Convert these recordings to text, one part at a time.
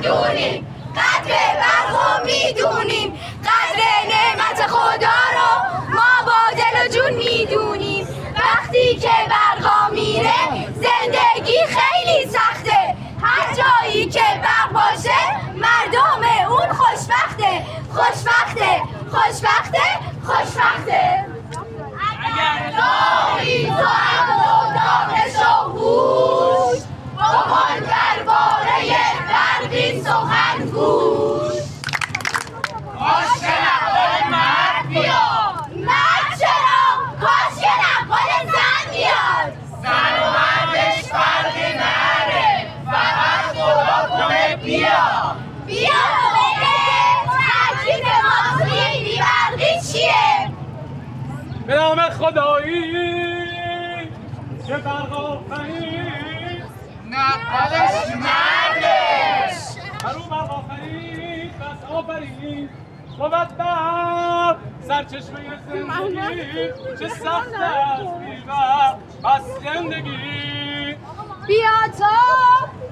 میدونیم، قدر برقو میدونیم، قدر نعمت خدا رو ما با دل و جون میدونیم. وقتی که برقا میره زندگی خیلی سخته، هر جایی که برق باشه مردم اون خوشبخته، خوشبخته، خوشبخته، خوشبخته. اگر داری تو عقل و دانش و هوش، بکن درباره برقی سخن گوش. کاش که نقال مرد بیاد. مرد چرا؟ کاش که نقال زن بیاد. زن و مردش فرقی نره، فقط خدا کنه بیا. بیا بگه ترکیب ماهی بی برقی چیه؟ به نام خدایی که برق آفرید، نقالش مردش. هرو برق آفرید بس آفرید، بود برق سرچشمه زندگی، چه سخت است بی برق بس زندگی. بیا تا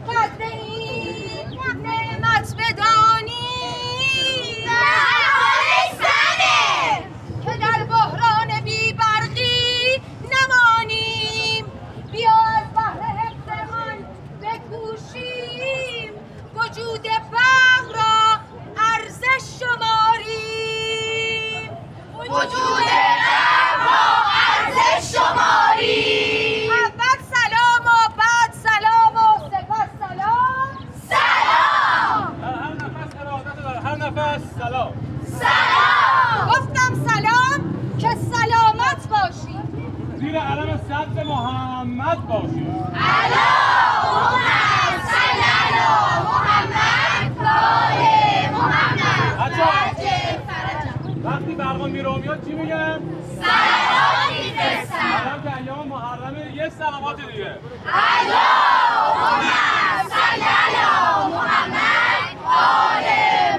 قدر این نعمت بدانی، نقال زنه که در بحران بی برقی نمانیم. بیا از بهر حفظ آن بکوشیم، وجود برق را ارزش شماریم، وجود برق را ارزش شماریم. اول سلام و بعد سلام و سپس سلام. سلام. در هر نفس ارادت و در هر نفس سلام. سلام. گفتم سلام که سلامت باشی، زیر علم سبز محمد باشی. اللهم صل علی محمد و آل محمد. عجل فرجهم. وقتی برقا میره و میاد چی میگن؟ سلام میفرستم. الان که ایام محرمه یه سلامات دیگه. اللهم صل علی محمد و آل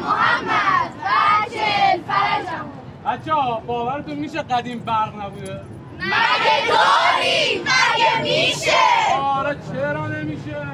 محمد و عجل فرجهم. بچه‌ها باورتون میشه قدیم برق نبوده؟ مگه داری؟ مگه میشه؟ آره چرا نمیشه؟